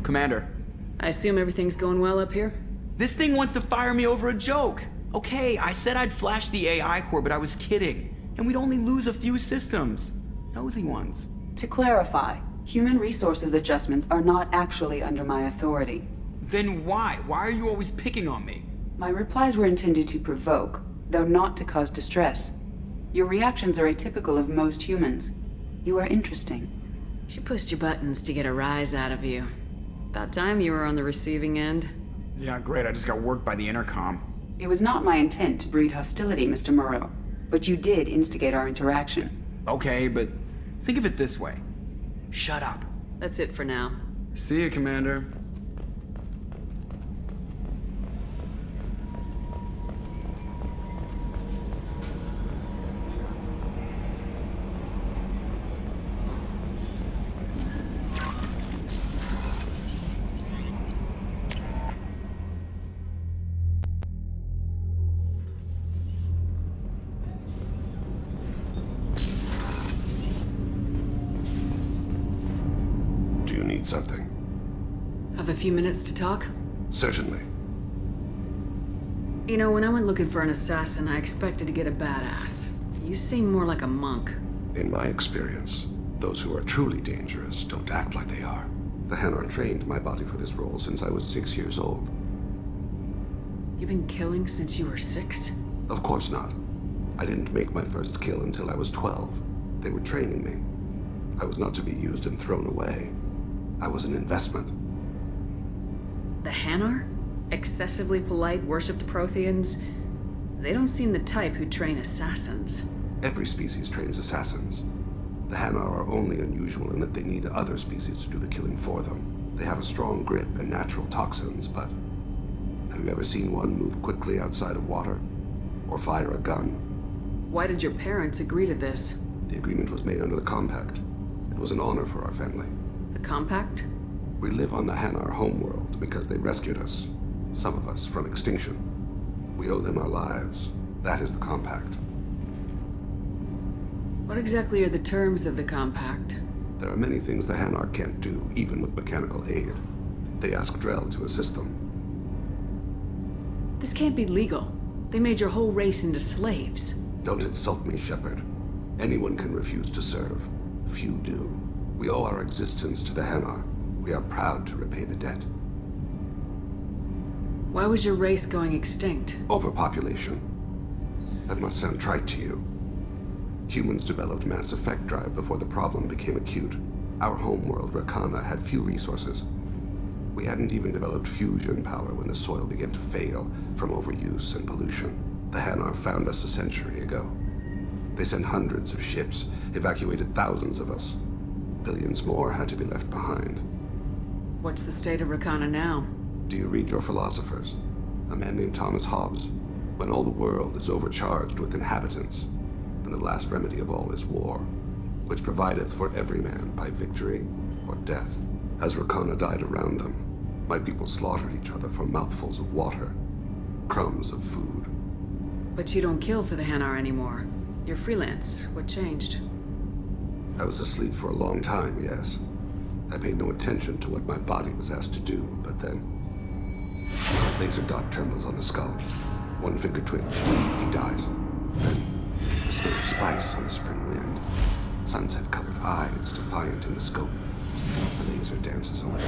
Commander. I assume everything's going well up here? This thing wants to fire me over a joke. Okay, I said I'd flash the AI core, but I was kidding. And we'd only lose a few systems. Nosy ones. To clarify, human resources adjustments are not actually under my authority. Then why? Why are you always picking on me? My replies were intended to provoke, though not to cause distress. Your reactions are atypical of most humans. You are interesting. She pushed your buttons to get a rise out of you. About time you were on the receiving end. Yeah, great. I just got worked by the intercom. It was not my intent to breed hostility, Mr. Moreau, but you did instigate our interaction. Okay, but think of it this way. Shut up. That's it for now. See you, Commander. Something. Have a few minutes to talk? Certainly. You know, when I went looking for an assassin, I expected to get a badass. You seem more like a monk. In my experience, those who are truly dangerous don't act like they are. The Hanar trained my body for this role since I was 6 years old. You've been killing since you were 6? Of course not. I didn't make my first kill until I was 12. They were training me. I was not to be used and thrown away. I was an investment. The Hanar? Excessively polite, worship the Protheans? They don't seem the type who train assassins. Every species trains assassins. The Hanar are only unusual in that they need other species to do the killing for them. They have a strong grip and natural toxins, but have you ever seen one move quickly outside of water? Or fire a gun? Why did your parents agree to this? The agreement was made under the Compact. It was an honor for our family. The Compact? We live on the Hanar homeworld because they rescued us, some of us, from extinction. We owe them our lives. That is the Compact. What exactly are the terms of the Compact? There are many things the Hanar can't do, even with mechanical aid. They ask Drell to assist them. This can't be legal. They made your whole race into slaves. Don't insult me, Shepard. Anyone can refuse to serve. Few do. We owe our existence to the Hanar. We are proud to repay the debt. Why was your race going extinct? Overpopulation. That must sound trite to you. Humans developed mass effect drive before the problem became acute. Our homeworld, Rakana, had few resources. We hadn't even developed fusion power when the soil began to fail from overuse and pollution. The Hanar found us a century ago. They sent hundreds of ships, evacuated thousands of us. Billions more had to be left behind. What's the state of Rakana now? Do you read your philosophers? A man named Thomas Hobbes. When all the world is overcharged with inhabitants, then the last remedy of all is war, which provideth for every man by victory or death. As Rakana died around them, my people slaughtered each other for mouthfuls of water, crumbs of food. But you don't kill for the Hanar anymore. You're freelance. What changed? I was asleep for a long time, yes. I paid no attention to what my body was asked to do, but then... Laser dot trembles on the skull. One finger twitch. He dies. Then, the smell of spice on the spring wind. Sunset-colored eyes defiant in the scope. The laser dances away.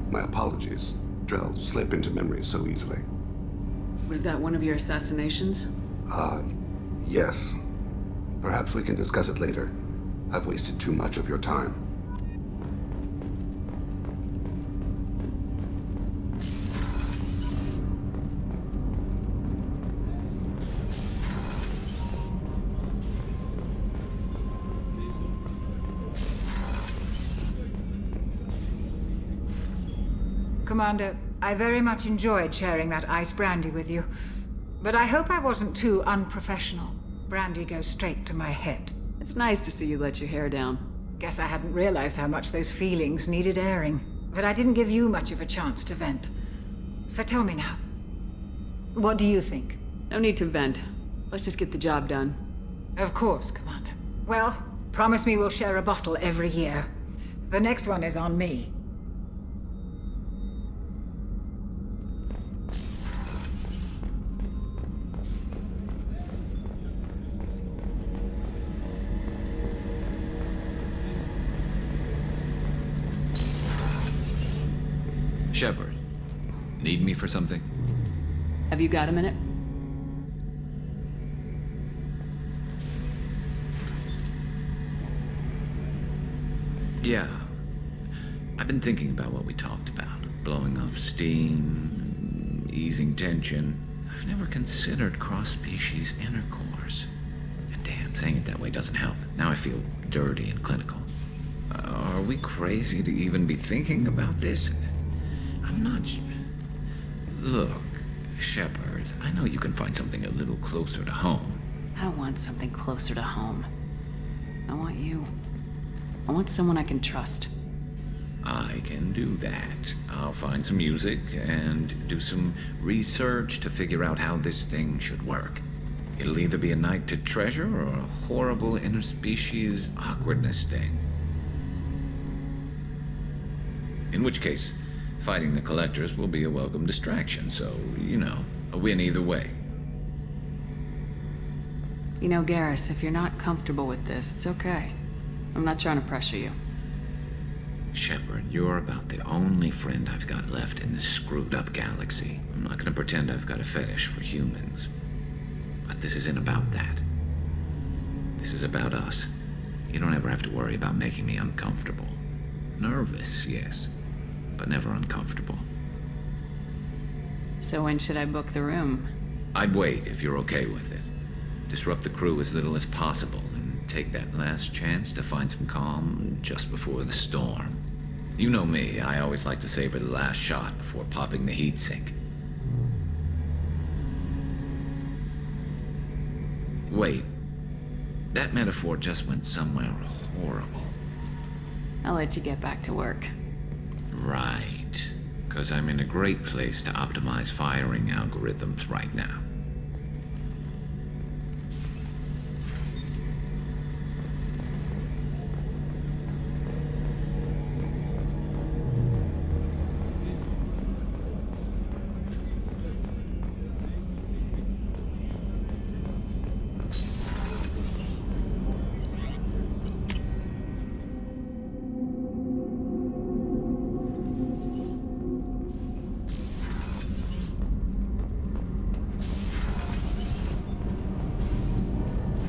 My apologies. Drell slip into memory so easily. Was that one of your assassinations? Yes. Perhaps we can discuss it later. I've wasted too much of your time. Commander, I very much enjoyed sharing that ice brandy with you. But I hope I wasn't too unprofessional. Brandy goes straight to my head. It's nice to see you let your hair down. Guess I hadn't realized how much those feelings needed airing. But I didn't give you much of a chance to vent. So tell me now. What do you think? No need to vent. Let's just get the job done. Of course, Commander. Well, promise me we'll share a bottle every year. The next one is on me. Shepard, need me for something? Have you got a minute? Yeah. I've been thinking about what we talked about. Blowing off steam, easing tension. I've never considered cross-species intercourse. And damn, saying it that way doesn't help. Now I feel dirty and clinical. Are we crazy to even be thinking about this? I'm not... Look, Shepard, I know you can find something a little closer to home. I don't want something closer to home. I want you. I want someone I can trust. I can do that. I'll find some music and do some research to figure out how this thing should work. It'll either be a night to treasure or a horrible interspecies awkwardness thing. In which case, fighting the collectors will be a welcome distraction, so, you know, a win either way. You know, Garrus, if you're not comfortable with this, it's okay. I'm not trying to pressure you. Shepard, you're about the only friend I've got left in this screwed-up galaxy. I'm not gonna pretend I've got a fetish for humans. But this isn't about that. This is about us. You don't ever have to worry about making me uncomfortable. Nervous, yes, but never uncomfortable. So when should I book the room? I'd wait if you're okay with it. Disrupt the crew as little as possible and take that last chance to find some calm just before the storm. You know me, I always like to savor the last shot before popping the heatsink. Wait, that metaphor just went somewhere horrible. I'll let you get back to work. Right, because I'm in a great place to optimize firing algorithms right now.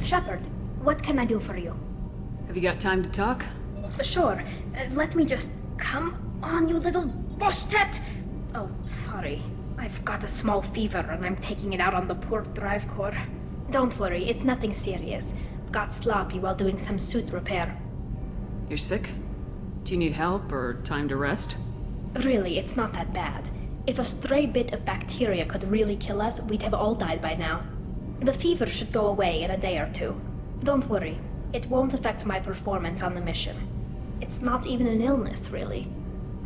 Shepard, what can I do for you? Have you got time to talk? Sure. Let me just... Come on, you little boshtet! Oh, sorry. I've got a small fever and I'm taking it out on the poor drive core. Don't worry, it's nothing serious. Got sloppy while doing some suit repair. You're sick? Do you need help or time to rest? Really, it's not that bad. If a stray bit of bacteria could really kill us, we'd have all died by now. The fever should go away in a day or two. Don't worry, it won't affect my performance on the mission. It's not even an illness, really.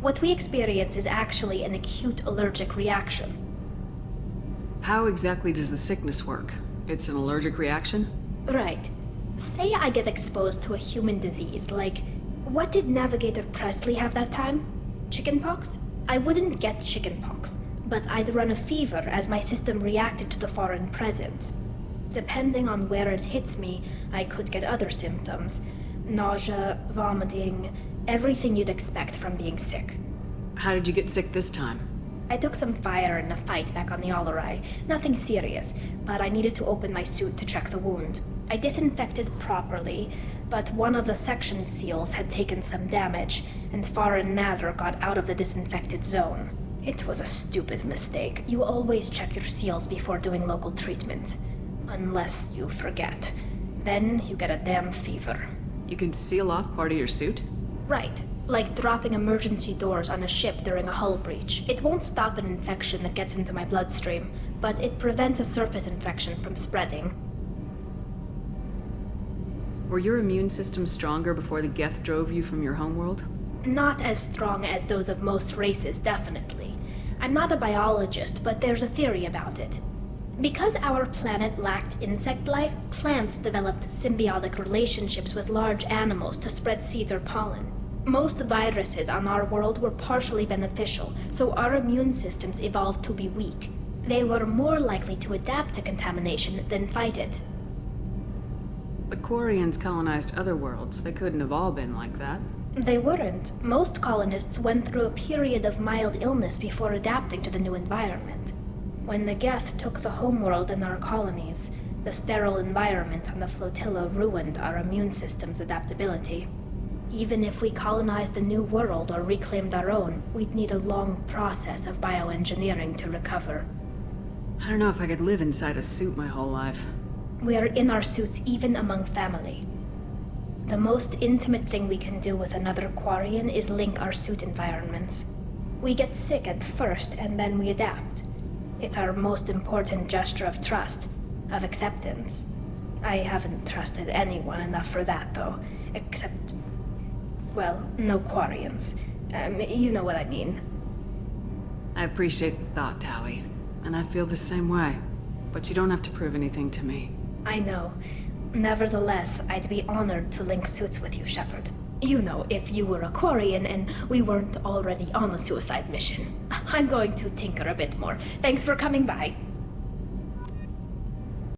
What we experience is actually an acute allergic reaction. How exactly does the sickness work? It's an allergic reaction? Right. Say I get exposed to a human disease, like... What did Navigator Presley have that time? Chickenpox? I wouldn't get chickenpox, but I'd run a fever as my system reacted to the foreign presence. Depending on where it hits me, I could get other symptoms. Nausea, vomiting, everything you'd expect from being sick. How did you get sick this time? I took some fire in a fight back on the Armory. Nothing serious, but I needed to open my suit to check the wound. I disinfected properly, but one of the section seals had taken some damage, and foreign matter got out of the disinfected zone. It was a stupid mistake. You always check your seals before doing local treatment. Unless you forget. Then you get a damn fever. You can seal off part of your suit? Right. Like dropping emergency doors on a ship during a hull breach. It won't stop an infection that gets into my bloodstream, but it prevents a surface infection from spreading. Were your immune system stronger before the Geth drove you from your homeworld? Not as strong as those of most races, definitely. I'm not a biologist, but there's a theory about it. Because our planet lacked insect life, plants developed symbiotic relationships with large animals to spread seeds or pollen. Most viruses on our world were partially beneficial, so our immune systems evolved to be weak. They were more likely to adapt to contamination than fight it. But Quarians colonized other worlds. They couldn't have all been like that. They weren't. Most colonists went through a period of mild illness before adapting to the new environment. When the Geth took the homeworld in our colonies, the sterile environment on the flotilla ruined our immune system's adaptability. Even if we colonized a new world or reclaimed our own, we'd need a long process of bioengineering to recover. I don't know if I could live inside a suit my whole life. We are in our suits even among family. The most intimate thing we can do with another Quarian is link our suit environments. We get sick at first, and then we adapt. It's our most important gesture of trust, of acceptance. I haven't trusted anyone enough for that, though, except... well, no Quarians. You know what I mean. I appreciate the thought, Tali, and I feel the same way. But you don't have to prove anything to me. I know. Nevertheless, I'd be honored to link suits with you, Shepard. You know, if you were a Quarian and we weren't already on a suicide mission. I'm going to tinker a bit more. Thanks for coming by.